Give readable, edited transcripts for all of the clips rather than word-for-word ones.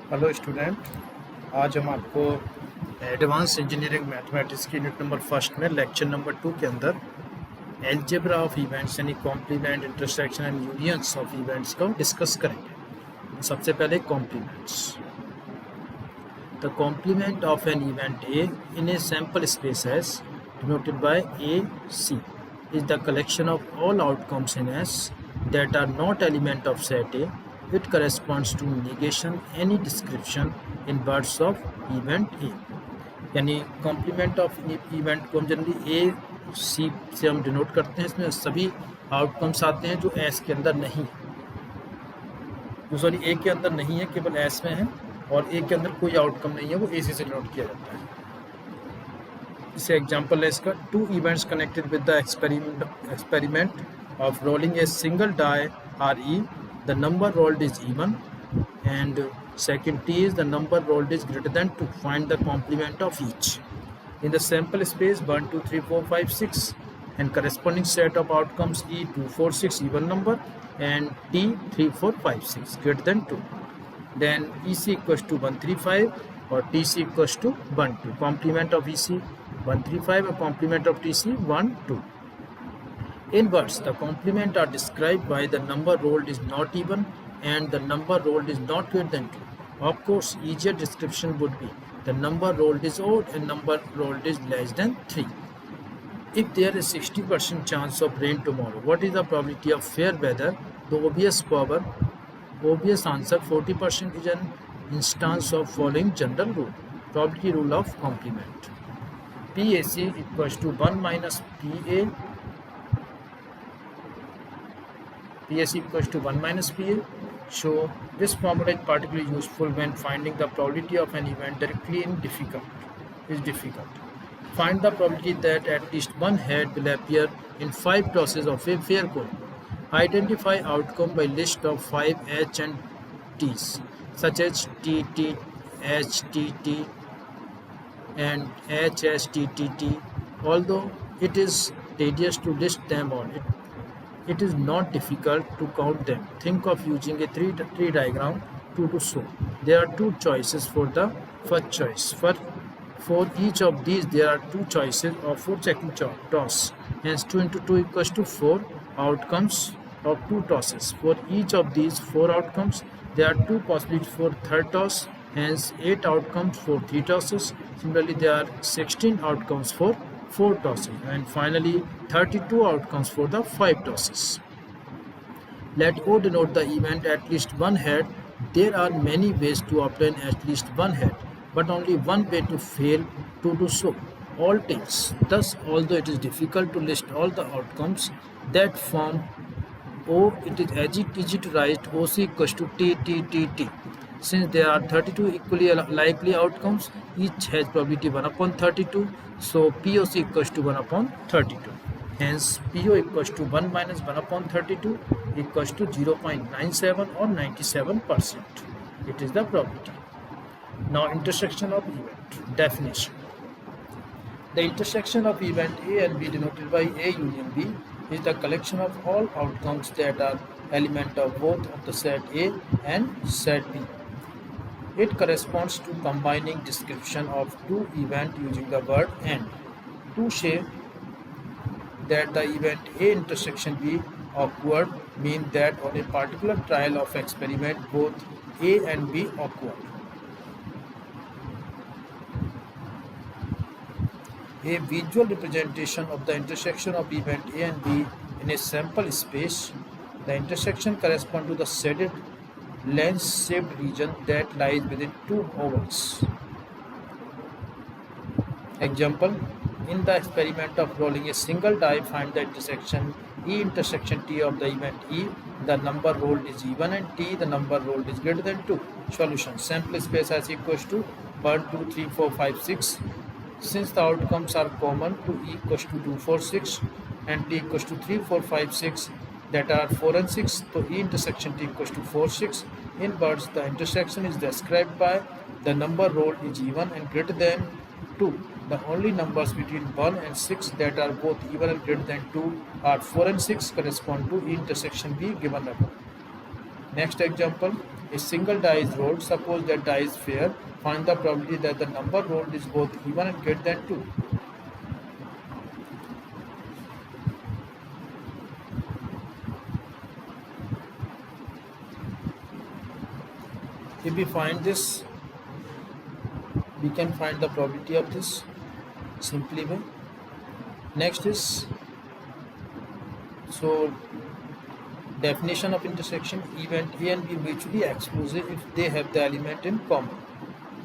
Hello student, आज हम आपको एडवांस इंजीनियरिंग मैथमेटिक्स की यूनिट नंबर फर्स्ट में लेक्चर नंबर 2 के अंदर एल्जेब्रा ऑफ इवेंट्स यानी complement, intersection and unions of events को डिस्कस करेंगे। सबसे पहले complements. The complement of an event A in a sample space S denoted by A C is the collection of all outcomes in S that are not element of set A. It corresponds to negation any description in words of event A. यानी complement of event को हम generally ए सी से हम denote करते हैं। इसमें सभी outcomes आते हैं जो एस के अंदर नहीं है, जो सॉरी ए के अंदर नहीं है, केवल एस में है, और ए के अंदर कोई आउटकम नहीं है, वो ए सी से डिनोट किया जाता है। इसे एग्जाम्पल है इसका, two events connected with the experiment of rolling a single die are E, the number rolled is even and second T is the number rolled is greater than 2. Find the complement of each. In the sample space 1, 2, 3, 4, 5, 6 and corresponding set of outcomes E 2, 4, 6 even number and T 3, 4, 5, 6 greater than 2. Then EC equals to 1, 3, 5 or TC equals to 1, 2. Complement of EC 1, 3, 5 and complement of TC 1, 2. In words, the complement are described by the number rolled is not even and the number rolled is not greater than 2. Of course, easier description would be the number rolled is odd and number rolled is less than 3. If there is 60% chance of rain tomorrow, what is the probability of fair weather? The obvious answer 40% is an instance of following general rule. Probability rule of complement. PAC equals to 1 minus PA. PAC equals to 1 minus PA. So this formula is particularly useful when finding the probability of an event directly in difficult. Find the probability that at least one head will appear in 5 tosses of a fair coin. Identify outcome by list of 5 H and T's such as T T H T T and H S T T T. Although it is tedious to list them all, it is not difficult to count them. Think of using a tree diagram to do so. There are two choices for the first choice. For each of these, there are two choices of 4 checking toss. Hence, 2 into 2 equals to 4 outcomes of 2 tosses. For each of these 4 outcomes, there are 2 possibilities for third toss. Hence, 8 outcomes for 3 tosses. Similarly, there are 16 outcomes for 4 tosses, and finally 32 outcomes for the 5 tosses. Let O denote the event at least one head. There are many ways to obtain at least one head, but only one way to fail to do so, all tails. Thus, although it is difficult to list all the outcomes that form O, it is easy to write OC equals to T T T T. Since there are 32 equally likely outcomes, each has probability 1 upon 32, so POC equals to 1 upon 32. Hence, PO equals to 1 minus 1 upon 32 equals to 0.97 or 97%. It is the probability. Now, intersection of event. Definition. The intersection of event A and B denoted by A union B is the collection of all outcomes that are element of both of the set A and set B. It corresponds to combining description of two events using the word and. To say that the event A intersection B occurred means that on a particular trial of experiment both A and B occurred. A visual representation of the intersection of event A and B in a sample space. The intersection corresponds to the shaded lens-shaped region that lies within two ovals. Example, in the experiment of rolling a single die, find the intersection E intersection T of the event E. The number rolled is even and T, the number rolled is greater than 2. Solution, sample space as equals to 1, 2, 3, 4, 5, 6. Since the outcomes are common to E equals to 2, 4, 6 and T equals to 3, 4, 5, 6, that are 4 and 6, so E intersection T equals to 4, 6. In words, the intersection is described by the number rolled is even and greater than 2. The only numbers between 1 and 6 that are both even and greater than 2 are 4 and 6 correspond to E intersection B given above. Next example, a single die is rolled. Suppose that die is fair. Find the probability that the number rolled is both even and greater than 2. If we find this, we can find the probability of this simply way. Next is, so definition of intersection: event A and B mutually exclusive if they have the element in common.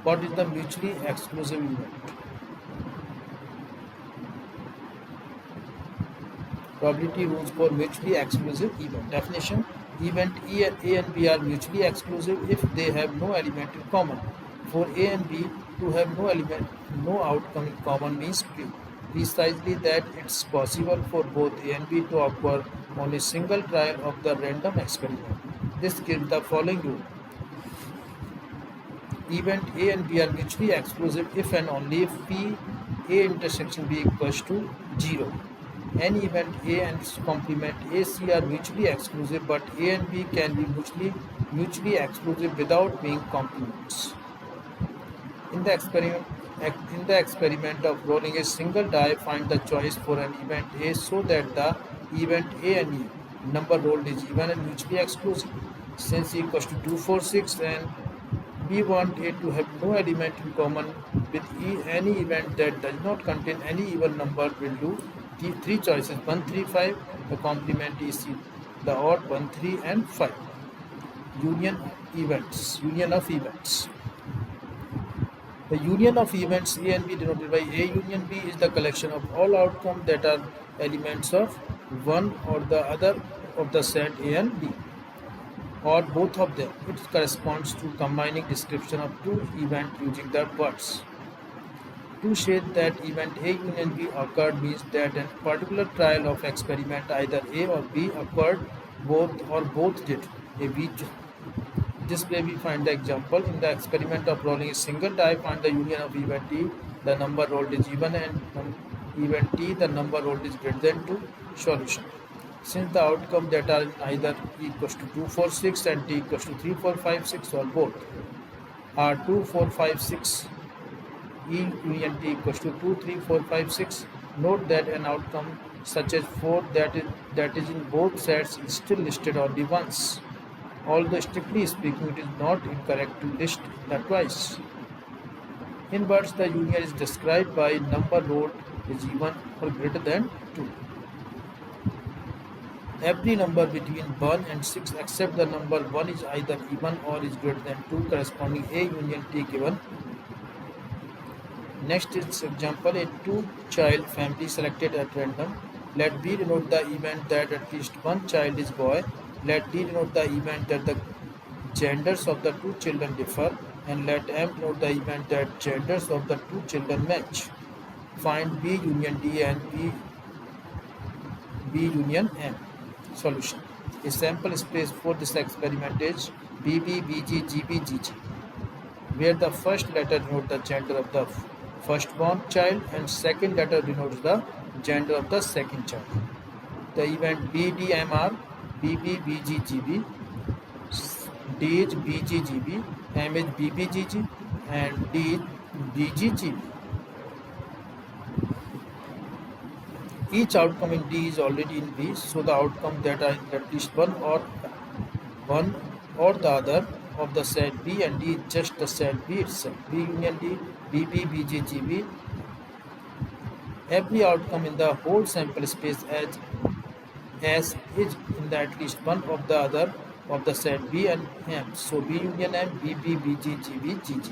What is the mutually exclusive event? Probability rules for mutually exclusive event. Definition: event A and B are mutually exclusive if they have no element in common. For A and B to have no outcome in common means precisely that it's possible for both A and B to occur on a single trial of the random experiment. This gives the following rule: event A and B are mutually exclusive if and only if P A intersection B equals to 0. Any event A and its complement AC are mutually exclusive, but A and B can be mutually exclusive without being complements. In the experiment of rolling a single die, find the choice for an event A so that the event A and E number rolled is even and mutually exclusive. Since E equals to 2, 4, 6 and we want A to have no element in common with E, any event that does not contain any even number will do the three choices: 1, 3, 5, the complement is the odd 1, 3 and 5. Union of events. The union of events A and B denoted by A union B is the collection of all outcomes that are elements of one or the other of the set A and B, or both of them. It corresponds to combining description of two events using the words. To state that event A union B occurred means that a particular trial of experiment either A or B occurred, both did. This way we find the example. In the experiment of rolling a single die, find the union of event E, the number rolled is even, and event T, the number rolled is greater than 2. Solution. Since the outcome that are either E equals to 2, 4, 6 and T equals to 3, 4, 5, 6 or both are 2, 4, 5, 6, E union T equals to 2, 3, 4, 5, 6. Note that an outcome such as 4 that is in both sets is still listed only once. Although strictly speaking, it is not incorrect to list that twice. In words, the union is described by number rolled is even or greater than 2. Every number between 1 and 6 except the number 1 is either even or is greater than 2, corresponding A union T given. Next is example: a two-child family selected at random. Let B denote the event that at least one child is boy. Let D denote the event that the genders of the two children differ, and let M denote the event that genders of the two children match. Find B union D and B union M. Solution. A sample space for this experiment is BB, BG, GB, GG, where the first letter denotes the gender of the firstborn child and second letter denotes the gender of the second child. The event BDM are BB, BG, GB, D is BG, GB, M is BB, GG, and D is BG, GB. Each outcome in D is already in B, so the outcome that are in at least one or the other of the set B and D is just the set B itself. B union D, BB, BG, GB. Every outcome in the whole sample space as is in the at least one of the other of the set B and M. So B union M, BB, BG, GB, GG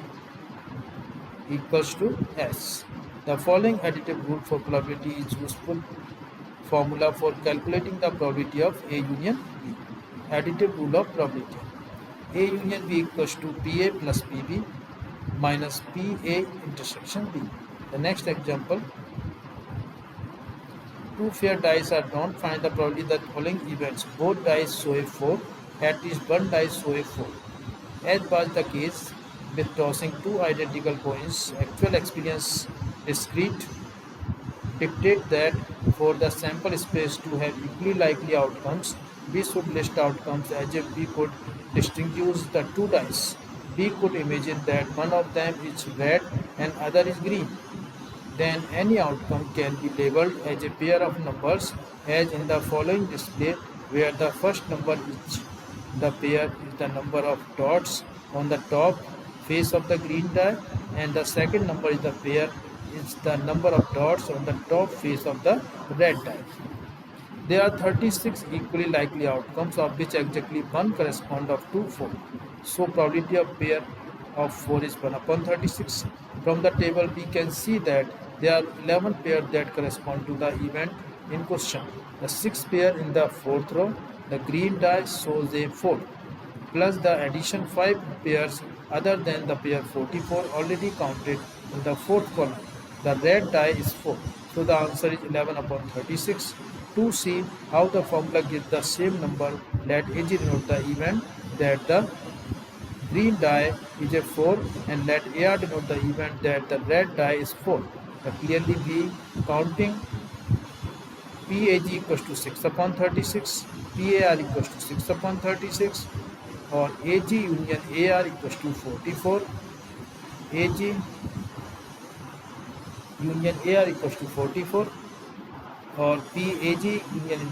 equals to S. The following additive rule for probability is useful formula for calculating the probability of A union B. Additive rule of probability: A union B equals to PA plus PB minus PA intersection B. The next example: two fair dice are drawn. Find the probability that following events: both dice show a 4, at least one dice show a 4. As was the case with tossing two identical coins, actual experience discrete dictate that for the sample space to have equally likely outcomes, we should list outcomes as if we could distinguish the two dice. We could imagine that one of them is red and other is green. Then any outcome can be labeled as a pair of numbers as in the following display, where the first number is the pair is the number of dots on the top face of the green die, and the second number is the pair is the number of dots on the top face of the red die. There are 36 equally likely outcomes, of which exactly one corresponds to 4. So probability of pair of 4 is 1 upon 36. From the table we can see that there are 11 pairs that correspond to the event in question. The sixth pair in the fourth row, the green die shows a 4, plus the addition 5 pairs other than the pair 44 already counted in the fourth column. The red die is 4. So the answer is 11 upon 36. To see how the formula gives the same number, let AG denote the event that the green die is a 4, and let AR denote the event that the red die is 4. Clearly we counting PAG equals to 6 upon 36, PAR equals to 6 upon 36, or AG union AR equals to 44, AG union AR equals to 44, or PAG union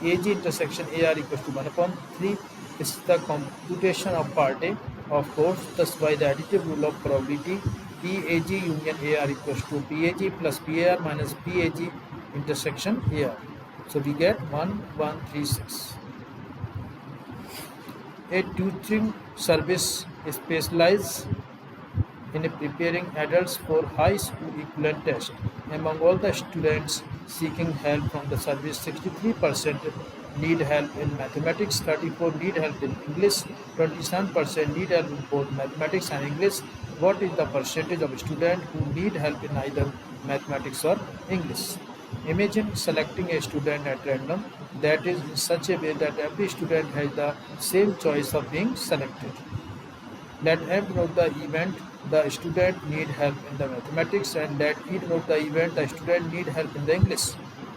AG intersection AR equals to 1 upon 3. This is the computation of part A. Of course, thus by the additive rule of probability, PAG union AR equals to PAG plus PAR minus PAG intersection AR. So we get 1136. A tutoring service specializes in preparing adults for high school equivalent test. Among all the students seeking help from the service, 63% need help in mathematics, 34% need help in English, 27% need help in both mathematics and English. What is the percentage of students who need help in either mathematics or English? Imagine selecting a student at random, that is in such a way that every student has the same choice of being selected. Let M denote the event the student need help in the mathematics, and let E denote the event the student need help in the English.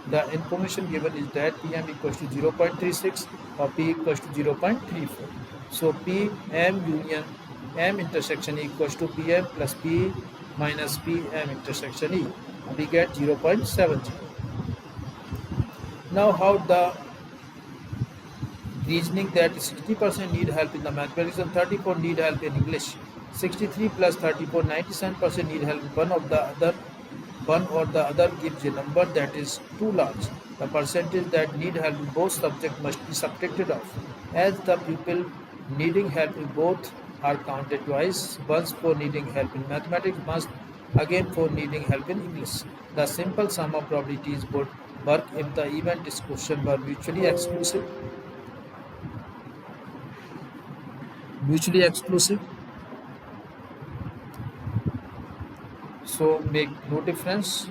The information given is that PM equals to 0.36 or P equals to 0.34. So PM union M intersection E equals to PM plus P minus PM intersection E. We get 0.70. Now how the reasoning that 60% need help in the mathematics and 34 need help in English. 63 plus 34, 97% need help in one or the other gives a number that is too large. The percentage that need help in both subjects must be subtracted off, as the people needing help in both are counted twice, once for needing help in mathematics, once again for needing help in English. The simple sum of probabilities would work if the event discussion were mutually exclusive. So make no difference.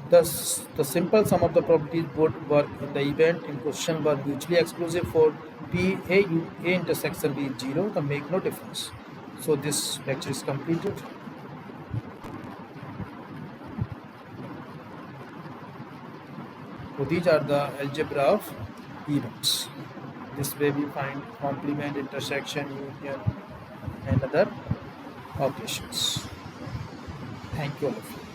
Thus, the simple sum of the probabilities would work if the event in question were mutually exclusive. For P A intersection B is 0, then make no difference. So this lecture is completed. So these are the algebra of events. This way we find complement, intersection, union, and other operations. Thank you all of you.